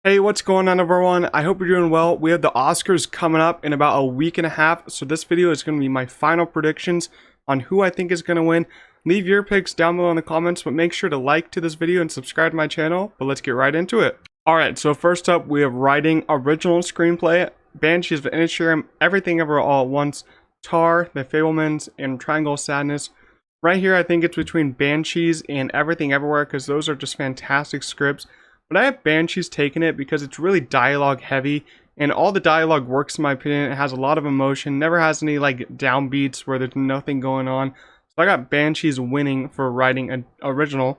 Hey, what's going on everyone? I hope you're doing well. We have the Oscars coming up in about a week and a half, so this video is going to be my final predictions on who I think is going to win. Leave your picks down below in the comments, but make sure to like to this video and subscribe to my channel, but let's get right into it. Alright, so first up we have writing original screenplay, Banshees of Inisherin, Everything Ever All at Once, Tar, The Fabelmans, and Triangle of Sadness. Right here I think it's between Banshees and Everything Everywhere because those are just fantastic scripts. But I have Banshees taking it because it's really dialogue heavy, and all the dialogue works in my opinion. It has a lot of emotion, never has any like downbeats where there's nothing going on. So I got Banshees winning for writing an original.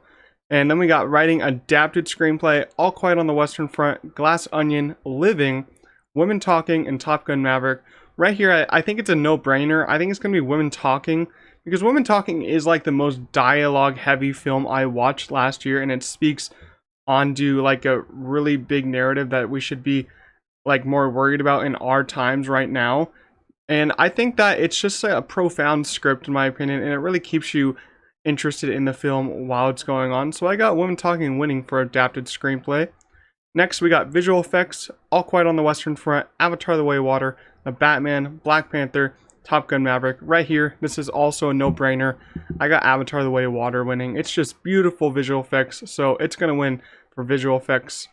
And then we got writing adapted screenplay, All Quiet on the Western Front, Glass Onion, Living, Women Talking, and Top Gun Maverick. Right here, I think it's a no-brainer. I think it's going to be Women Talking, because Women Talking is like the most dialogue-heavy film I watched last year, and it speaks onto like a really big narrative that we should be like more worried about in our times right now. And I think that it's just a profound script in my opinion, and it really keeps you interested in the film while it's going on. So I got Women Talking winning for adapted screenplay. Next we got visual effects, All Quiet on the Western Front, Avatar: The Way of Water, The Batman, Black Panther, Top Gun Maverick. Right here, this is also a no-brainer. I got Avatar: The Way of Water winning. It's just beautiful visual effects, so it's going to win for visual effects.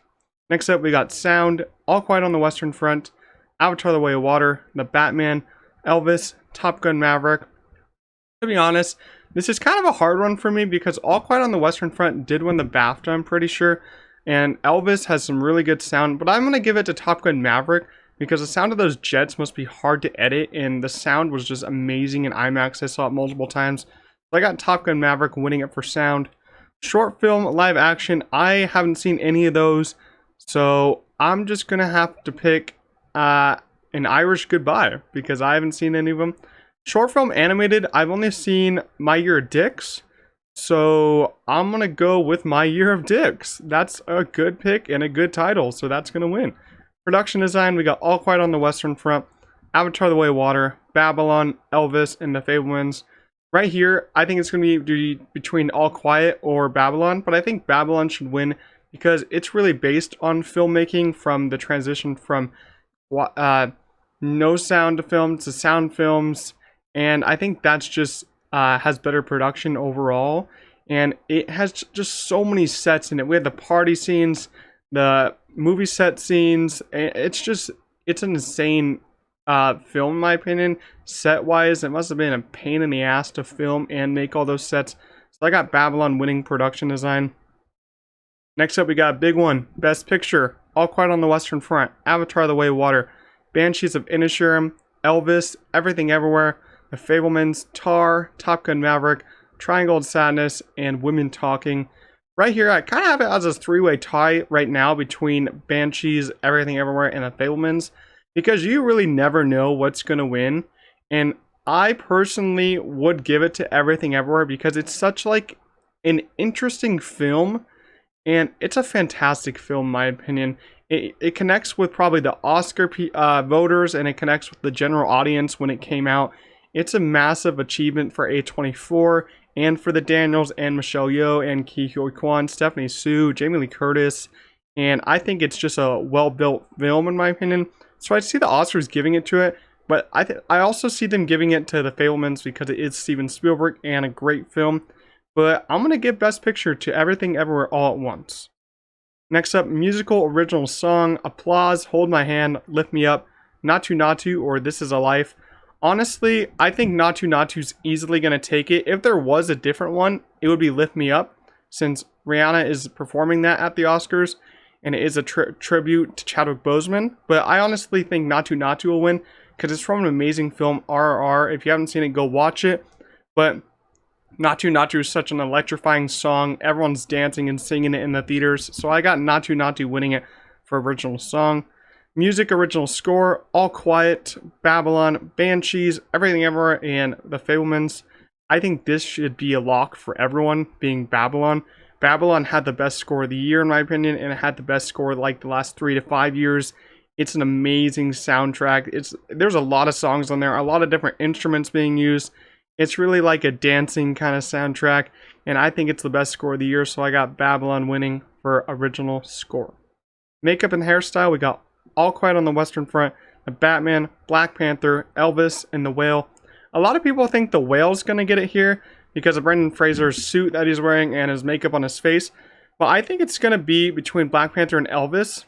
Next up, we got sound, All Quiet on the Western Front, Avatar: The Way of Water, The Batman, Elvis, Top Gun Maverick. To be honest, this is kind of a hard one for me because All Quiet on the Western Front did win the BAFTA, I'm pretty sure, and Elvis has some really good sound, but I'm going to give it to Top Gun Maverick because the sound of those jets must be hard to edit, and the sound was just amazing in IMAX. I saw it multiple times. So I got Top Gun Maverick winning it for sound. Short film, live action, I haven't seen any of those, so I'm just going to have to pick An Irish Goodbye because I haven't seen any of them. Short film animated, I've only seen My Year of Dicks, so I'm going to go with My Year of Dicks. That's a good pick and a good title, so that's going to win. Production design, we got All Quiet on the Western Front, Avatar: The Way of Water, Babylon, Elvis, and The Fabelmans. Right here, I think it's going to be between All Quiet or Babylon, but I think Babylon should win because it's really based on filmmaking from the transition from no sound to film to sound films, and I think that's just has better production overall, and it has just so many sets in it. We have the party scenes, the movie set scenes. It's an insane film in my opinion. Set wise, it must have been a pain in the ass to film and make all those sets. So I got Babylon winning production design. Next up we got a big one, Best Picture, All Quiet on the Western Front, Avatar: The Way of Water, Banshees of Inisherin, Elvis, Everything Everywhere, The Fabelmans, Tar, Top Gun Maverick, Triangle of Sadness, and Women Talking. Right here, I kind of have it as a three-way tie right now between Banshees, Everything Everywhere, and The Fabelmans, because you really never know what's going to win. And I personally would give it to Everything Everywhere because it's such like an interesting film, and it's a fantastic film in my opinion. It connects with probably the Oscar voters, and it connects with the general audience when it came out. It's a massive achievement for A24 and for the Daniels and Michelle Yeoh and Quan, Stephanie Sue, Jamie Lee Curtis, and I think it's just a well-built film in my opinion. So I see the Oscars giving it to it, but I also see them giving it to The Fabelmans because it is Steven Spielberg and a great film. But I'm going to give Best Picture to Everything Everywhere All at Once. Next up, musical original song, Applause, Hold My Hand, Lift Me Up, Natu Natu, or This Is a Life. Honestly, I think Natu Natu's easily going to take it. If there was a different one, it would be Lift Me Up, since Rihanna is performing that at the Oscars, and it is a tribute to Chadwick Boseman. But I honestly think Natu Natu will win, because it's from an amazing film, RRR. If you haven't seen it, go watch it. But Natu Natu is such an electrifying song. Everyone's dancing and singing it in the theaters. So I got Natu Natu winning it for original song. Music original score, All Quiet, Babylon, Banshees, Everything Everywhere, and The Fabelmans. I think this should be a lock for everyone, being Babylon. Babylon had the best score of the year in my opinion, and it had the best score like the last 3 to 5 years. It's an amazing soundtrack. There's a lot of songs on there, a lot of different instruments being used. It's really like a dancing kind of soundtrack, and I think it's the best score of the year, so I got Babylon winning for original score. Makeup and hairstyle, we got All Quiet on the Western Front, The Batman, Black Panther, Elvis, and The Whale. A lot of people think The Whale's going to get it here because of Brendan Fraser's suit that he's wearing and his makeup on his face. But I think it's going to be between Black Panther and Elvis.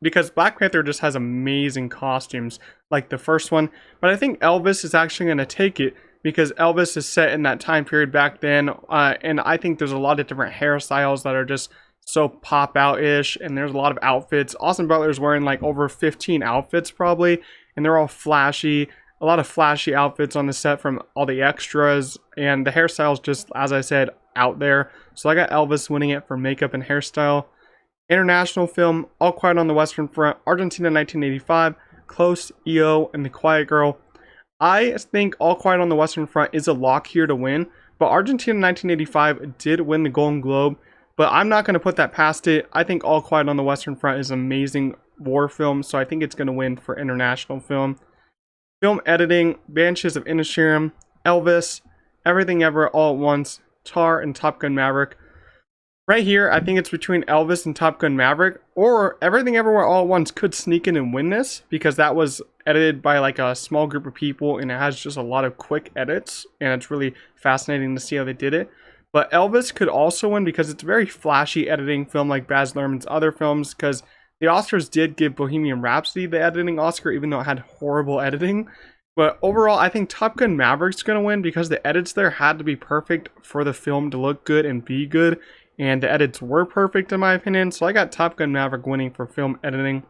Because Black Panther just has amazing costumes, like the first one. But I think Elvis is actually going to take it because Elvis is set in that time period back then. And I think there's a lot of different hairstyles that are just so pop out-ish. And there's a lot of outfits. Austin Butler's wearing like over 15 outfits probably. And they're all flashy. A lot of flashy outfits on the set from all the extras. And the hairstyle's just, as I said, out there. So I got Elvis winning it for makeup and hairstyle. International film, All Quiet on the Western Front, Argentina 1985, Close, EO, and The Quiet Girl. I think All Quiet on the Western Front is a lock here to win, but Argentina 1985 did win the Golden Globe, but I'm not going to put that past it. I think All Quiet on the Western Front is an amazing war film, so I think it's going to win for international film. Film editing, Banshees of Inisherin, Elvis, Everything Ever All at Once, Tar, and Top Gun Maverick. Right here, I think it's between Elvis and Top Gun Maverick, or Everything Everywhere All at Once could sneak in and win this, because that was edited by like a small group of people, and it has just a lot of quick edits, and it's really fascinating to see how they did it. But Elvis could also win because it's a very flashy editing film like Baz Luhrmann's other films, because the Oscars did give Bohemian Rhapsody the editing Oscar, even though it had horrible editing. But overall, I think Top Gun Maverick's going to win because the edits there had to be perfect for the film to look good and be good. And the edits were perfect in my opinion, so I got Top Gun Maverick winning for film editing.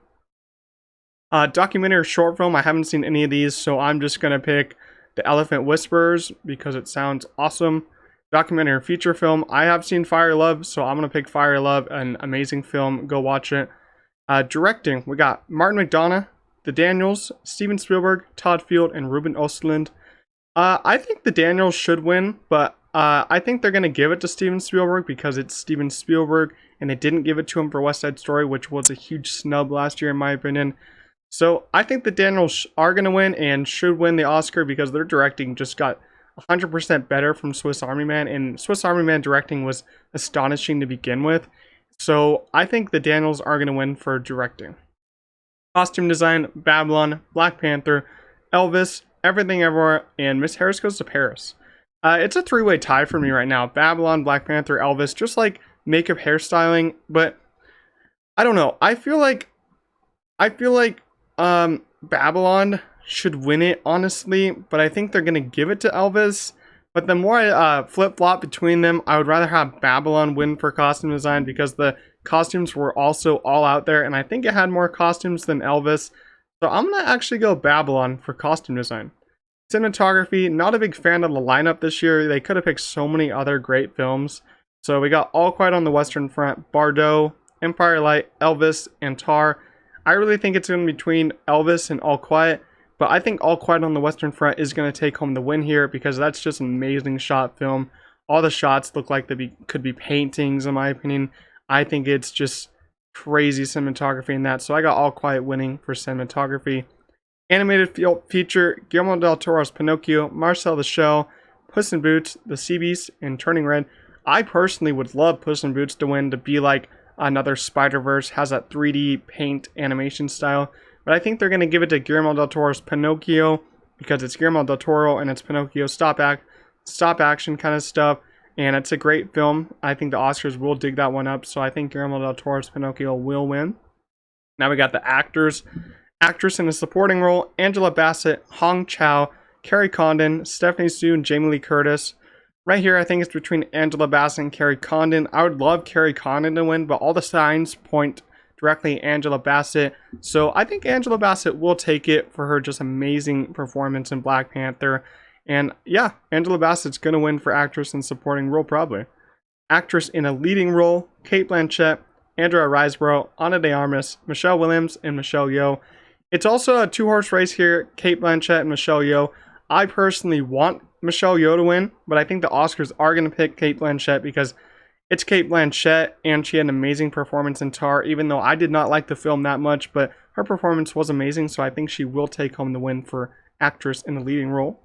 Documentary or short film, I haven't seen any of these, so I'm just going to pick The Elephant Whisperers because it sounds awesome. Documentary or feature film, I have seen Fire Love, so I'm going to pick Fire Love, an amazing film, go watch it. Directing, we got Martin McDonagh, The Daniels, Steven Spielberg, Todd Field, and Ruben Östlund. I think The Daniels should win, but I think they're going to give it to Steven Spielberg because it's Steven Spielberg, and they didn't give it to him for West Side Story, which was a huge snub last year in my opinion. So I think the Daniels are going to win and should win the Oscar because their directing just got 100% better from Swiss Army Man, and Swiss Army Man directing was astonishing to begin with. So I think the Daniels are going to win for directing. Costume design, Babylon, Black Panther, Elvis, Everything Everywhere, and Miss Harris Goes to Paris. It's a three-way tie for me right now. Babylon, Black Panther, Elvis, just like makeup, hairstyling. But I don't know. I feel like Babylon should win it, honestly. But I think they're gonna give it to Elvis. But the more I flip-flop between them, I would rather have Babylon win for costume design because the costumes were also all out there, and I think it had more costumes than Elvis. So I'm gonna actually go Babylon for costume design. Cinematography, not a big fan of the lineup this year. They could have picked so many other great films. So we got All Quiet on the Western Front, Bardot, Empire Light, Elvis, and Tar. I really think it's going to be between Elvis and All Quiet, but I think All Quiet on the Western Front is going to take home the win here because that's just an amazing shot film. All the shots look like they could be paintings in my opinion. I think it's just crazy cinematography in that. So I got All Quiet winning for cinematography. Animated feature, Guillermo del Toro's Pinocchio, Marcel the Shell, Puss in Boots, The Sea Beast, and Turning Red. I personally would love Puss in Boots to win to be like another Spider-Verse, has that 3D paint animation style. But I think they're going to give it to Guillermo del Toro's Pinocchio because it's Guillermo del Toro and it's Pinocchio stop action kind of stuff. And it's a great film. I think the Oscars will dig that one up. So I think Guillermo del Toro's Pinocchio will win. Now we got the actors. Actress in a supporting role, Angela Bassett, Hong Chow, Carrie Condon, Stephanie Sue, and Jamie Lee Curtis. Right here, I think it's between Angela Bassett and Carrie Condon. I would love Carrie Condon to win, but all the signs point directly at Angela Bassett. So I think Angela Bassett will take it for her just amazing performance in Black Panther. And yeah, Angela Bassett's going to win for actress in supporting role probably. Actress in a leading role, Cate Blanchett, Andrea Riseborough, Ana de Armas, Michelle Williams, and Michelle Yeoh. It's also a two-horse race here, Cate Blanchett and Michelle Yeoh. I personally want Michelle Yeoh to win, but I think the Oscars are going to pick Cate Blanchett because it's Cate Blanchett, and she had an amazing performance in Tar, even though I did not like the film that much, but her performance was amazing, so I think she will take home the win for actress in the leading role.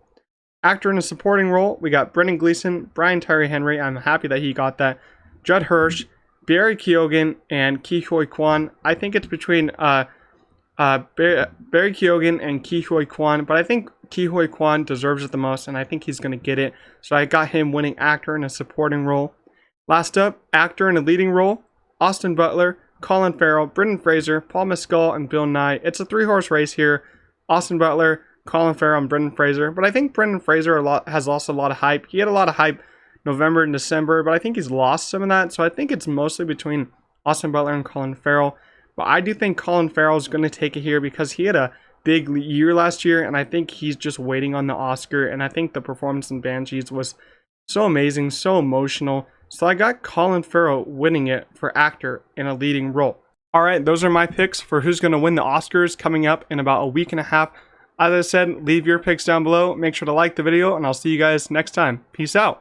Actor in a supporting role, we got Brendan Gleeson, Brian Tyree Henry, I'm happy that he got that, Judd Hirsch, Barry Keoghan and Ke Huy Quan. I think it's between Barry Keoghan and Ke Huy Quan, but I think Ke Huy Quan deserves it the most, and I think he's going to get it. So I got him winning actor in a supporting role. Last up, actor in a leading role, Austin Butler, Colin Farrell, Brendan Fraser, Paul Mescal, and Bill Nye. It's a 3-horse race here. Austin Butler, Colin Farrell, and Brendan Fraser. But I think Brendan Fraser has lost a lot of hype. He had a lot of hype November and December, but I think he's lost some of that. So I think it's mostly between Austin Butler and Colin Farrell. But I do think Colin Farrell is going to take it here because he had a big year last year, and I think he's just waiting on the Oscar. And I think the performance in Banshees was so amazing, so emotional. So I got Colin Farrell winning it for actor in a leading role. Alright, those are my picks for who's going to win the Oscars coming up in about a week and a half. As I said, leave your picks down below. Make sure to like the video, and I'll see you guys next time. Peace out.